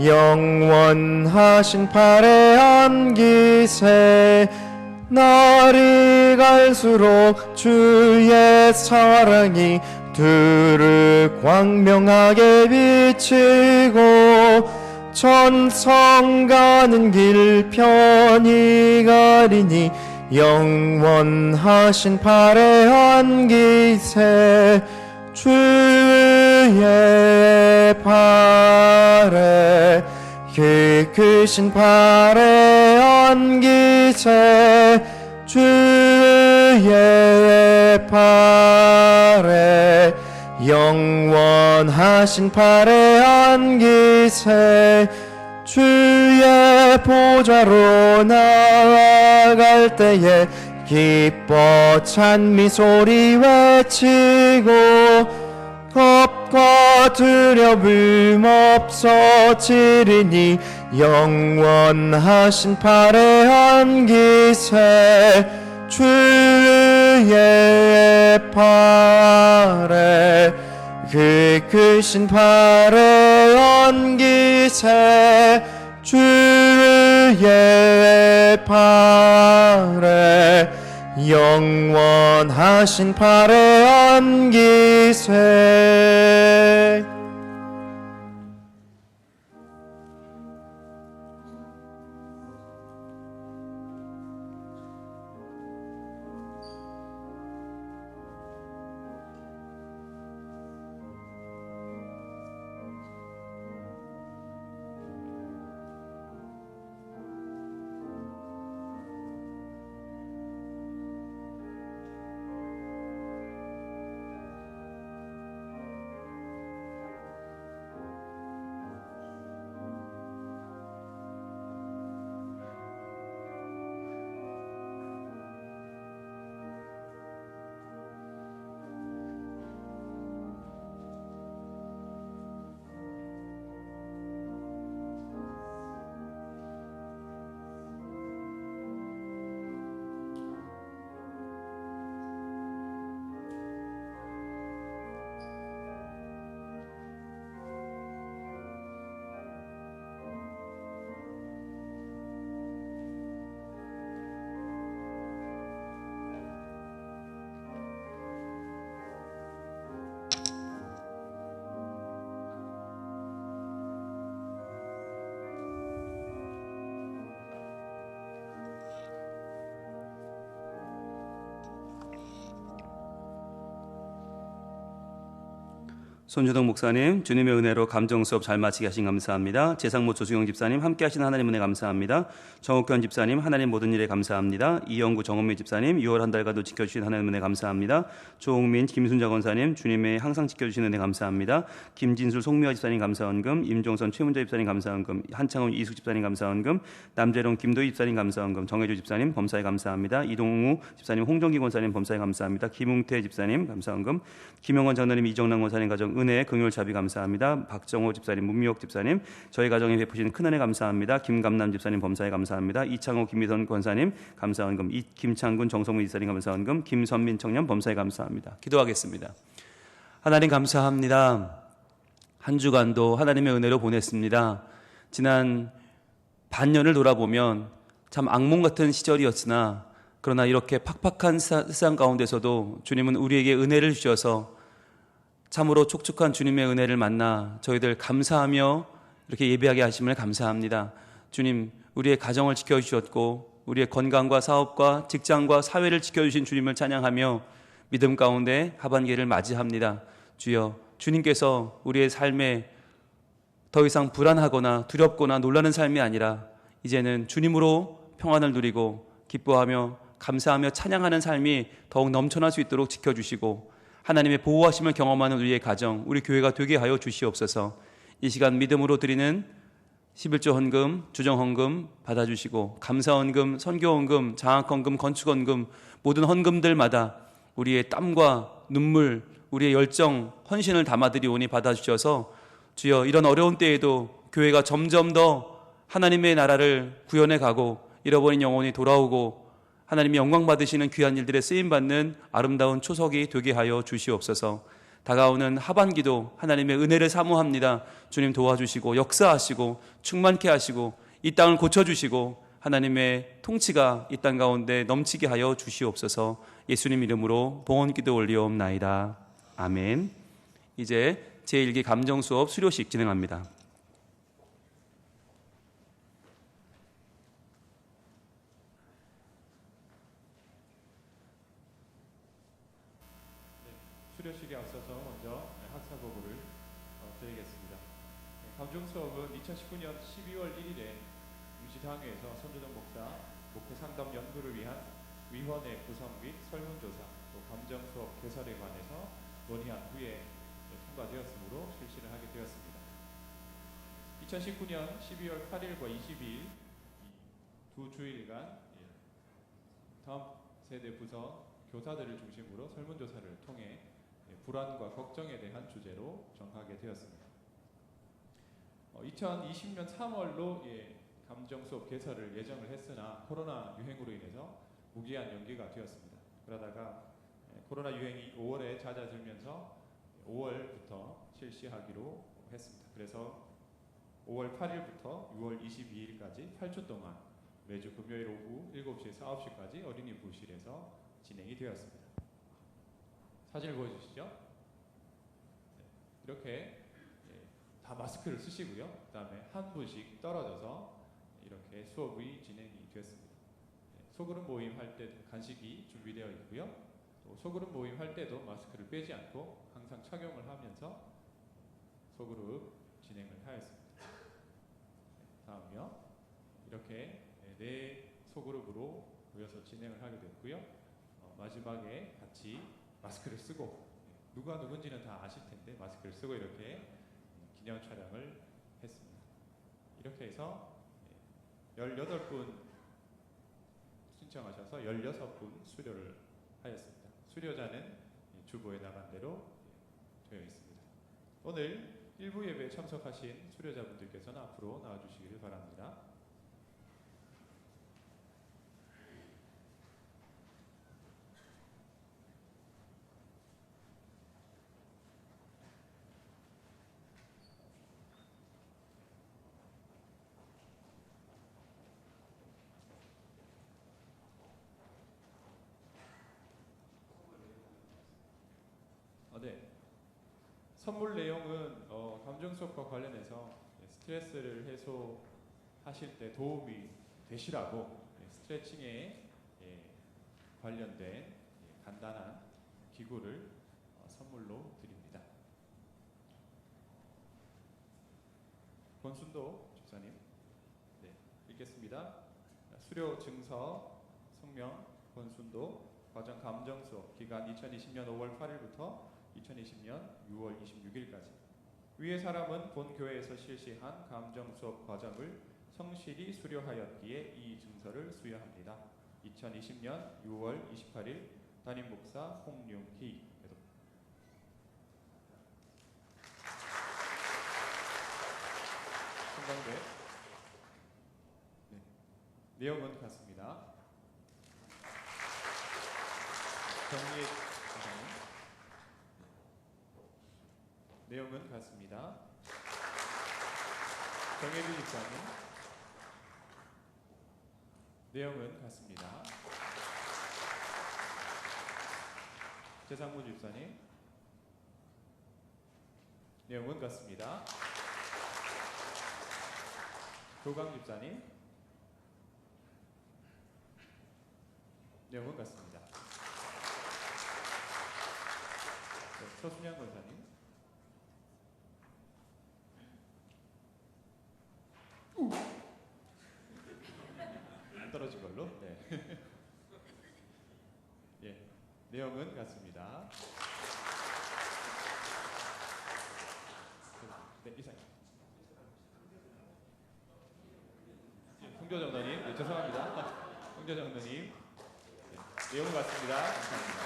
S1: 영원하신 팔에 안기세 날이 갈수록 주의 사랑이 두루 광명하게 비치고 천성 가는 길 편히 가리니 영원하신 팔에 안기세 주의 팔에 그 크신 팔에 안기세 주의 팔에 영원하신 팔에 안기세 주의 보좌로 나아갈 때에 기뻐 찬미 소리 외치고 겁과 두려움 없어지리니 영원하신 팔에 안기세 주의 팔에 그 크신 팔에 안기세 주의 팔에 영원하신 팔에 안기세
S3: 손주동 목사님, 주님의 은혜로 감정 수업 잘 마치게 하신 감사합니다. 재상모 조수영 집사님, 함께 하시는 하나님 은혜 감사합니다. 정옥현 집사님, 하나님 모든 일에 감사합니다. 이영구 정은미 집사님, 6월 한 달간도 지켜주신 하나님 은혜 감사합니다. 조홍민, 김순자 권사님, 주님의 항상 지켜주시는 은혜 감사합니다. 김진수, 송미화 집사님 감사원금, 임종선, 최문자 집사님 감사원금, 한창훈, 이숙 집사님 감사원금, 남재롱, 김도희 집사님 감사원금, 정혜주 집사님 범사에 감사합니다. 이동우 집사님, 홍정기 권사님 범사에 감사합니다. 김웅태 집사님 감사원금, 김영원 장로님, 이정남 권사님 가정 은혜, 긍휼, 자비 감사합니다. 박정호 집사님, 문미옥 집사님, 저희 가정에 베푸신 큰 은혜 감사합니다. 김감남 집사님 범사에 감사합니다. 이창호, 김미선 권사님 감사원금, 김창군, 정성문 집사님 감사원금, 김선민 청년 범사에 감사합니다. 기도하겠습니다. 하나님 감사합니다. 한 주간도 하나님의 은혜로 보냈습니다. 지난 반년을 돌아보면 참 악몽 같은 시절이었으나 그러나 이렇게 팍팍한 세상 가운데서도 주님은 우리에게 은혜를 주셔서 참으로 촉촉한 주님의 은혜를 만나 저희들 감사하며 이렇게 예배하게 하심을 감사합니다. 주님, 우리의 가정을 지켜주셨고 우리의 건강과 사업과 직장과 사회를 지켜주신 주님을 찬양하며 믿음 가운데 하반기를 맞이합니다. 주여, 주님께서 우리의 삶에 더 이상 불안하거나 두렵거나 놀라는 삶이 아니라 이제는 주님으로 평안을 누리고 기뻐하며 감사하며 찬양하는 삶이 더욱 넘쳐날 수 있도록 지켜주시고 하나님의 보호하심을 경험하는 우리의 가정, 우리 교회가 되게 하여 주시옵소서. 이 시간 믿음으로 드리는 11조 헌금, 주정 헌금 받아주시고 감사 헌금, 선교 헌금, 장학 헌금, 건축 헌금 모든 헌금들마다 우리의 땀과 눈물, 우리의 열정, 헌신을 담아드리오니 받아주셔서 주여 이런 어려운 때에도 교회가 점점 더 하나님의 나라를 구현해 가고 잃어버린 영혼이 돌아오고 하나님이 영광 받으시는 귀한 일들에 쓰임받는 아름다운 초석이 되게 하여 주시옵소서. 다가오는 하반기도 하나님의 은혜를 사모합니다. 주님 도와주시고 역사하시고 충만케 하시고 이 땅을 고쳐주시고 하나님의 통치가 이 땅 가운데 넘치게 하여 주시옵소서. 예수님 이름으로 봉헌기도 올리옵나이다. 아멘. 이제 제1기 감정수업 수료식 진행합니다.
S4: 수료식에 앞서서 먼저 학사 보고를 드리겠습니다. 감정 수업은 2019년 12월 1일에 유지당회에서 손주동 목사 목회 상담 연구를 위한 위원회 구성 및 설문조사 또 감정 수업 개설에 관해서 논의한 후에 통과되었으므로 실시를 하게 되었습니다. 2019년 12월 8일과 22일 두 주일간 다음 세대 부서 교사들을 중심으로 설문조사를 통해 불안과 걱정에 대한 주제로 정하게 되었습니다. 2020년 3월로 감정 수업 개설을 예정을 했으나 코로나 유행으로 인해서 무기한 연기가 되었습니다. 그러다가 코로나 유행이 5월에 잦아들면서 5월부터 실시하기로 했습니다. 그래서 5월 8일부터 6월 22일까지 8주 동안 매주 금요일 오후 7시에서 9시까지 어린이 부실에서 진행이 되었습니다. 사진을 보여주시죠. 네, 이렇게 다 마스크를 쓰시고요. 그 다음에 한 분씩 떨어져서 이렇게 수업이 진행이 되었습니다. 소그룹 모임 할 때 간식이 준비되어 있고요. 또 소그룹 모임 할 때도 마스크를 빼지 않고 항상 착용을 하면서 소그룹 진행을 하였습니다. 다음요. 이렇게 네 소그룹으로 모여서 진행을 하게 됐고요. 마지막에 같이 마스크를 쓰고 누가 누군지는 다 아실 텐데 마스크를 쓰고 이렇게 기념 촬영을 했습니다. 이렇게 해서 18분 신청하셔서 16분 수료를 하였습니다. 수료자는 주보에 나간 대로 되어 있습니다. 오늘 일부 예배에 참석하신 수료자분들께서는 앞으로 나와주시기를 바랍니다. 네. 선물 내용은 감정 수업과 관련해서 스트레스를 해소하실 때 도움이 되시라고 스트레칭에 관련된 간단한 기구를 선물로 드립니다. 권순도 집사님. 네, 읽겠습니다. 수료 증서 성명 권순도 과정 감정 수업 기간 2020년 5월 8일부터 2020년 6월 26일까지. 위의 사람은 본 교회에서 실시한 감정 수업 과정을 성실히 수료하였기에 이 증서를 수여합니다. 2020년 6월 28일 담임 목사 홍윤희. 성당대. 네. 내용은 같습니다. 정리의 기사님. 내용은 같습니다. 정혜주 집사님. 내용은 같습니다. 재상무 집사님. 내용은 같습니다. 조강 집사님. 내용은 같습니다. 네, 서순양 권사님. 안 떨어진 걸로. 네. 예, 내용은 같습니다. 네, 이상입니다. 홍교정도님, 네, 죄송합니다. 홍교정도님, 네, 내용 같습니다. 감사합니다.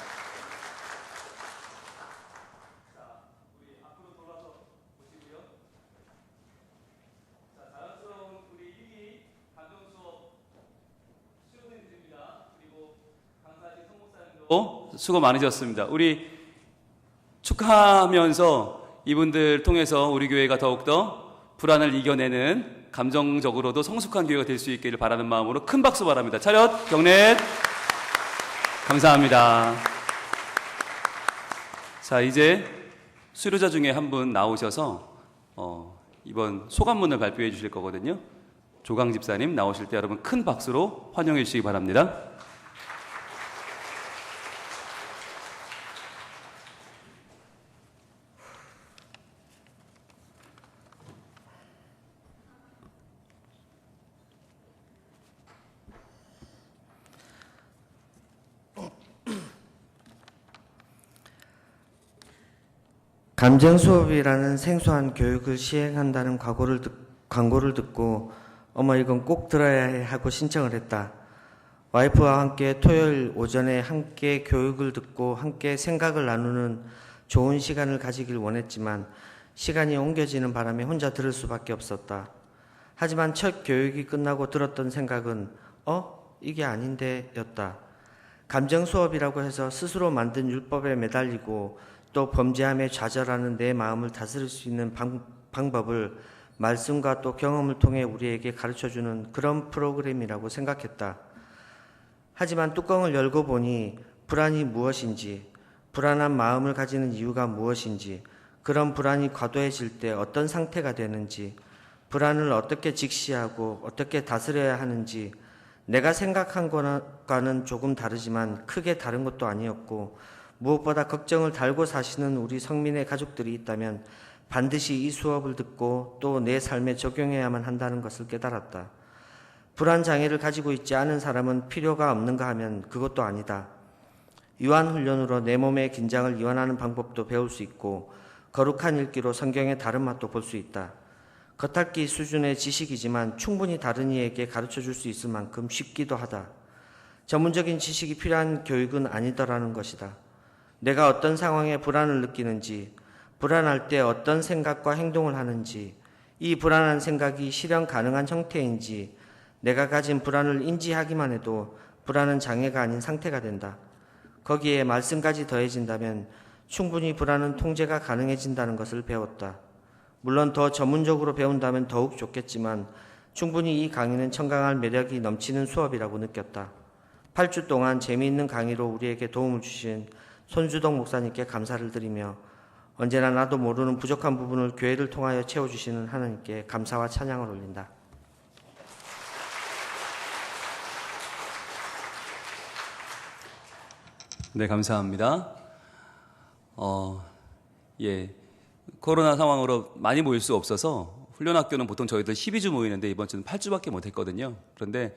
S3: 자, 우리 앞으로 돌아서 보시고요. 자, 자연스러운 우리 1기 감정 수업 수료생들입니다. 그리고 강사진 성목사님도 수고 많으셨습니다. 우리 축하하면서 이분들 통해서 우리 교회가 더욱더 불안을 이겨내는 감정적으로도 성숙한 교회가 될 수 있기를 바라는 마음으로 큰 박수 바랍니다. 차렷, 경례. 감사합니다. 자, 이제 수료자 중에 한 분 나오셔서 이번 소감문을 발표해 주실 거거든요. 조강 집사님 나오실 때 여러분 큰 박수로 환영해 주시기 바랍니다.
S5: 감정 수업이라는 생소한 교육을 시행한다는 광고를 듣고 어머 이건 꼭 들어야 해 하고 신청을 했다. 와이프와 함께 토요일 오전에 함께 교육을 듣고 함께 생각을 나누는 좋은 시간을 가지길 원했지만 시간이 옮겨지는 바람에 혼자 들을 수밖에 없었다. 하지만 첫 교육이 끝나고 들었던 생각은 이게 아닌데 였다. 감정 수업이라고 해서 스스로 만든 율법에 매달리고 또 범죄함에 좌절하는 내 마음을 다스릴 수 있는 방법을 말씀과 또 경험을 통해 우리에게 가르쳐주는 그런 프로그램이라고 생각했다. 하지만 뚜껑을 열고 보니 불안이 무엇인지, 불안한 마음을 가지는 이유가 무엇인지, 그런 불안이 과도해질 때 어떤 상태가 되는지, 불안을 어떻게 직시하고 어떻게 다스려야 하는지, 내가 생각한 것과는 조금 다르지만 크게 다른 것도 아니었고, 무엇보다 걱정을 달고 사시는 우리 성민의 가족들이 있다면 반드시 이 수업을 듣고 또 내 삶에 적용해야만 한다는 것을 깨달았다. 불안 장애를 가지고 있지 않은 사람은 필요가 없는가 하면 그것도 아니다. 유한 훈련으로 내 몸의 긴장을 이완하는 방법도 배울 수 있고 거룩한 읽기로 성경의 다른 맛도 볼 수 있다. 겉핥기 수준의 지식이지만 충분히 다른 이에게 가르쳐 줄 수 있을 만큼 쉽기도 하다. 전문적인 지식이 필요한 교육은 아니더라는 것이다. 내가 어떤 상황에 불안을 느끼는지, 불안할 때 어떤 생각과 행동을 하는지, 이 불안한 생각이 실현 가능한 형태인지, 내가 가진 불안을 인지하기만 해도 불안은 장애가 아닌 상태가 된다. 거기에 말씀까지 더해진다면 충분히 불안은 통제가 가능해진다는 것을 배웠다. 물론 더 전문적으로 배운다면 더욱 좋겠지만 충분히 이 강의는 청강할 매력이 넘치는 수업이라고 느꼈다. 8주 동안 재미있는 강의로 우리에게 도움을 주신 손주동 목사님께 감사를 드리며 언제나 나도 모르는 부족한 부분을 교회를 통하여 채워주시는 하나님께 감사와 찬양을 올린다.
S3: 네, 감사합니다. 코로나 상황으로 많이 모일 수 없어서 훈련학교는 보통 저희들 12주 모이는데 이번 주는 8주밖에 못 했거든요. 그런데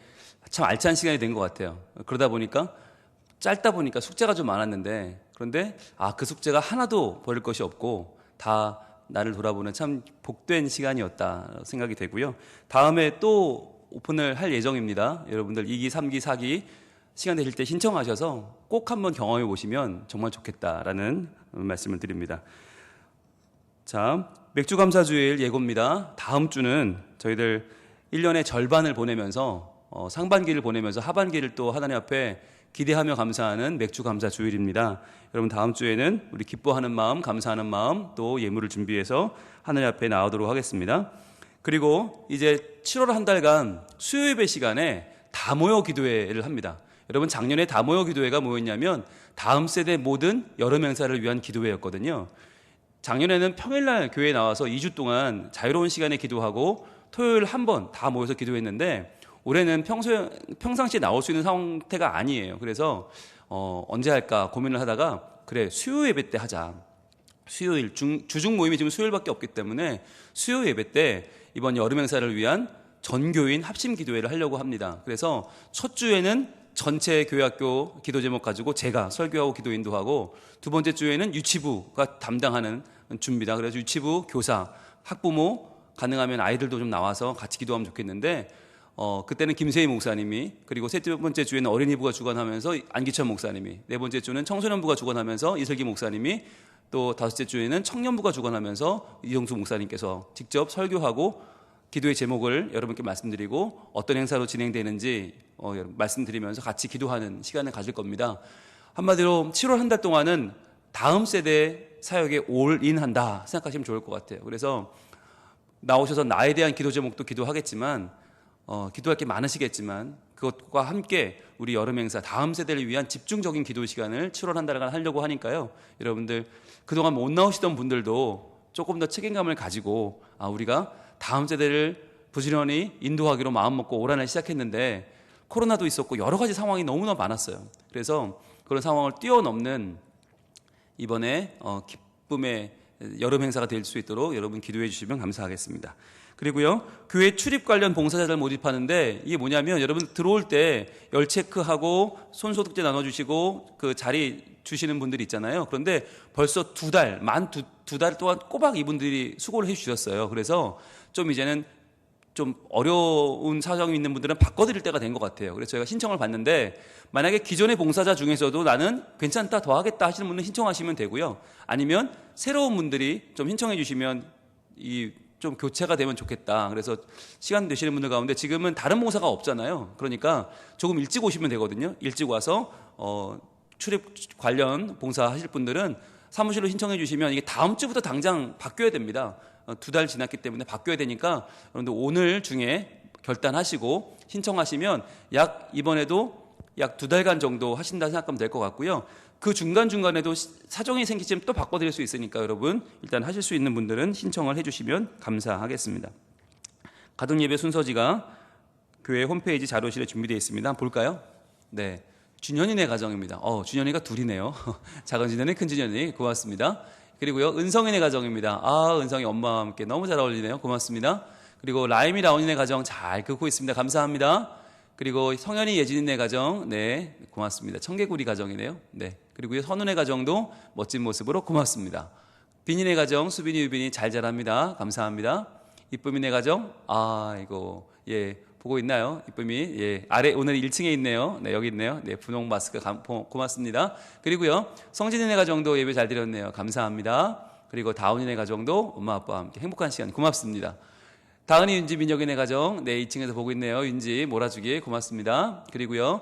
S3: 참 알찬 시간이 된 것 같아요. 그러다 보니까 짧다 보니까 숙제가 좀 많았는데, 그런데 그 숙제가 하나도 버릴 것이 없고 다 나를 돌아보는 참 복된 시간이었다 생각이 되고요. 다음에 또 오픈을 할 예정입니다. 여러분들 2기, 3기, 4기 시간 되실 때 신청하셔서 꼭 한번 경험해 보시면 정말 좋겠다라는 말씀을 드립니다. 자, 맥주 감사 주일 예고입니다. 다음 주는 저희들 1년의 절반을 보내면서 상반기를 보내면서 하반기를 또 하나님 앞에 기대하며 감사하는 맥주 감사 주일입니다. 여러분 다음 주에는 우리 기뻐하는 마음, 감사하는 마음, 또 예물을 준비해서 하나님 앞에 나오도록 하겠습니다. 그리고 이제 7월 한 달간 수요 예배 시간에 다 모여 기도회를 합니다. 여러분 작년에 다 모여 기도회가 뭐였냐면 다음 세대 모든 여름 행사를 위한 기도회였거든요. 작년에는 평일날 교회에 나와서 2주 동안 자유로운 시간에 기도하고 토요일 한 번 다 모여서 기도했는데, 올해는 평상시에 나올 수 있는 상태가 아니에요. 그래서 언제 할까 고민을 하다가 그래 수요 예배 때 하자. 수요일 주중 모임이 지금 수요일밖에 없기 때문에 수요 예배 때 이번 여름 행사를 위한 전교인 합심 기도회를 하려고 합니다. 그래서 첫 주에는 전체 교회학교 기도 제목 가지고 제가 설교하고 기도 인도하고, 두 번째 주에는 유치부가 담당하는 준비다. 그래서 유치부 교사, 학부모, 가능하면 아이들도 좀 나와서 같이 기도하면 좋겠는데, 그때는 김세희 목사님이, 그리고 세 번째 주에는 어린이부가 주관하면서 안기천 목사님이, 네 번째 주는 청소년부가 주관하면서 이슬기 목사님이, 또 다섯째 주에는 청년부가 주관하면서 이정수 목사님께서 직접 설교하고 기도의 제목을 여러분께 말씀드리고 어떤 행사로 진행되는지 말씀드리면서 같이 기도하는 시간을 가질 겁니다. 한마디로 7월 한 달 동안은 다음 세대 사역에 올인한다 생각하시면 좋을 것 같아요. 그래서 나오셔서 나에 대한 기도 제목도 기도하겠지만, 기도할 게 많으시겠지만 그것과 함께 우리 여름 행사 다음 세대를 위한 집중적인 기도 시간을 7월 한 달간 하려고 하니까요. 여러분들 그동안 못 나오시던 분들도 조금 더 책임감을 가지고 우리가 다음 세대를 부지런히 인도하기로 마음먹고 올 한 해 시작했는데 코로나도 있었고 여러 가지 상황이 너무나 많았어요. 그래서 그런 상황을 뛰어넘는 이번에 기쁨의 여름 행사가 될 수 있도록 여러분 기도해 주시면 감사하겠습니다. 그리고요, 교회 출입 관련 봉사자들 모집하는데 이게 뭐냐면, 여러분 들어올 때 열 체크하고 손소독제 나눠주시고 그 자리 주시는 분들이 있잖아요. 그런데 벌써 두 달 동안 꼬박 이분들이 수고를 해주셨어요. 그래서 좀 이제는 좀 어려운 사정이 있는 분들은 바꿔드릴 때가 된 것 같아요. 그래서 저희가 신청을 받는데, 만약에 기존의 봉사자 중에서도 나는 괜찮다, 더 하겠다 하시는 분은 신청하시면 되고요. 아니면 새로운 분들이 좀 신청해 주시면 좀 교체가 되면 좋겠다. 그래서 시간 되시는 분들 가운데 지금은 다른 봉사가 없잖아요. 그러니까 조금 일찍 오시면 되거든요. 일찍 와서 출입 관련 봉사 하실 분들은 사무실로 신청해 주시면 이게 다음 주부터 당장 바뀌어야 됩니다. 2달 지났기 때문에 바뀌어야 되니까 여러분들 오늘 중에 결단하시고 신청하시면 이번에도 약 2달간 정도 하신다 생각하면 될 것 같고요. 그 중간중간에도 사정이 생기시면 또 바꿔드릴 수 있으니까 여러분 일단 하실 수 있는 분들은 신청을 해주시면 감사하겠습니다. 가정예배 순서지가 교회 홈페이지 자료실에 준비되어 있습니다. 한번 볼까요? 네, 준현이네 가정입니다. 준현이가 둘이네요. 작은 준현이, 큰 준현이. 고맙습니다. 그리고요, 은성이네 가정입니다. 은성이 엄마와 함께 너무 잘 어울리네요. 고맙습니다. 그리고 라임이 라온이네 가정 잘 긋고 있습니다. 감사합니다. 그리고 성현이 예진이네 가정, 네, 고맙습니다. 청개구리 가정이네요. 네, 그리고요, 선우네 가정도 멋진 모습으로 고맙습니다. 빈이네 가정, 수빈이, 유빈이 잘 자랍니다. 감사합니다. 이쁨이네 가정, 이거 보고 있나요? 이쁨이, 아래 오늘 1층에 있네요. 네, 여기 있네요. 네, 분홍 마스크 고맙습니다. 그리고요, 성진이네 가정도 예배 잘 드렸네요. 감사합니다. 그리고 다운이네 가정도 엄마 아빠와 함께 행복한 시간 고맙습니다. 다은이, 윤지, 민혁이네 가정, 네, 2층에서 보고 있네요. 윤지 몰아주기 고맙습니다. 그리고요,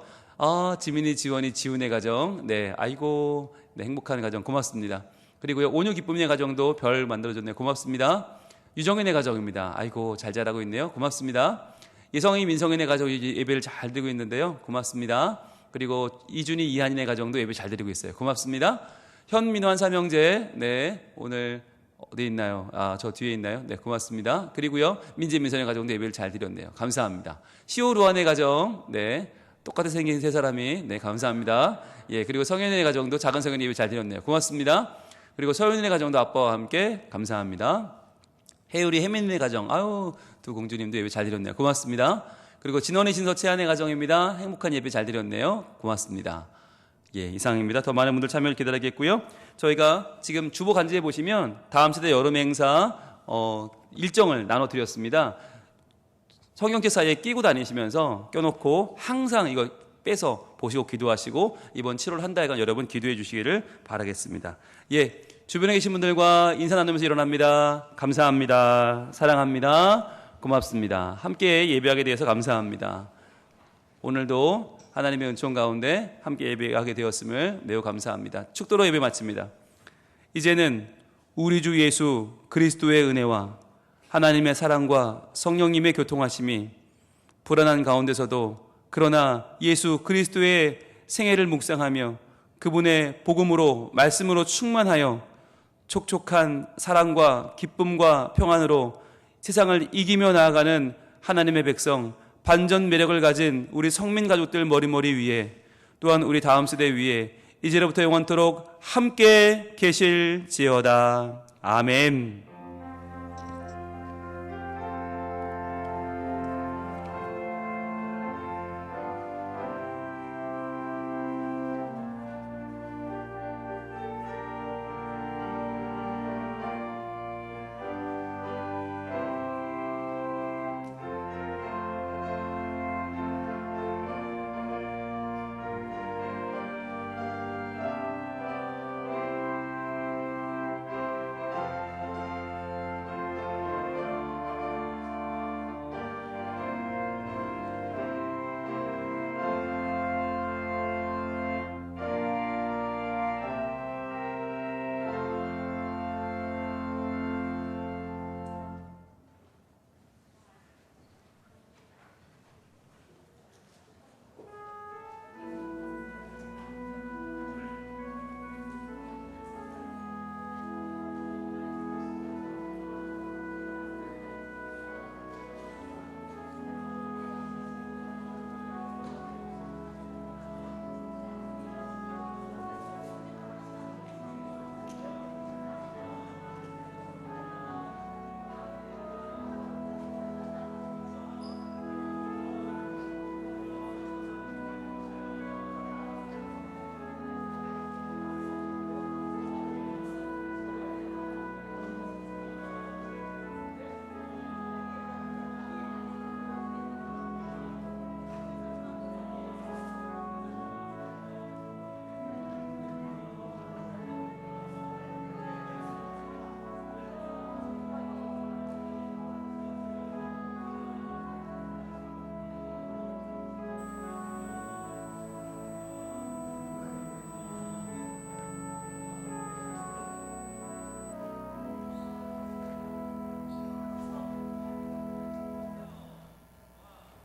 S3: 지민이, 지원이, 지훈의 가정, 네, 아이고, 네, 행복한 가정 고맙습니다. 그리고요, 온유, 기쁨이네 가정도 별 만들어줬네요. 고맙습니다. 유정이네 가정입니다. 아이고, 잘 자라고 있네요. 고맙습니다. 예성이, 민성이네 가정 예배를 잘 드리고 있는데요. 고맙습니다. 그리고 이준이, 이한이네 가정도 예배 잘 드리고 있어요. 고맙습니다. 현민환, 삼형제, 네, 오늘 어디 있나요? 저 뒤에 있나요? 네, 고맙습니다. 그리고요, 민지, 민선의 가정도 예배를 잘 드렸네요. 감사합니다. 시오, 루안의 가정, 네, 똑같이 생긴 세 사람이, 네, 감사합니다. 그리고 성현의 가정도 작은 성현이 예배 잘 드렸네요. 고맙습니다. 그리고 서윤의 가정도 아빠와 함께 감사합니다. 해율이 혜민의 가정, 아유, 두 공주님도 예배 잘 드렸네요. 고맙습니다. 그리고 진원의 신서 채한의 가정입니다. 행복한 예배 잘 드렸네요. 고맙습니다. 예, 이상입니다. 더 많은 분들 참여를 기다리겠고요. 저희가 지금 주보 간지에 보시면 다음 세대 여름 행사 일정을 나눠드렸습니다. 성경책 사이에 끼고 다니시면서 껴놓고 항상 이거 빼서 보시고 기도하시고 이번 7월 한 달간 여러분 기도해 주시기를 바라겠습니다. 예, 주변에 계신 분들과 인사 나누면서 일어납니다. 감사합니다. 사랑합니다. 고맙습니다. 함께 예배하게 되어서 감사합니다. 오늘도 하나님의 은총 가운데 함께 예배하게 되었음을 매우 감사합니다. 축도로 예배 마칩니다. 이제는 우리 주 예수 그리스도의 은혜와 하나님의 사랑과 성령님의 교통하심이 불안한 가운데서도 그러나 예수 그리스도의 생애를 묵상하며 그분의 복음으로 말씀으로 충만하여 촉촉한 사랑과 기쁨과 평안으로 세상을 이기며 나아가는 하나님의 백성, 반전 매력을 가진 우리 성민 가족들 머리머리 위에 또한 우리 다음 세대 위에 이제로부터 영원토록 함께 계실지어다. 아멘.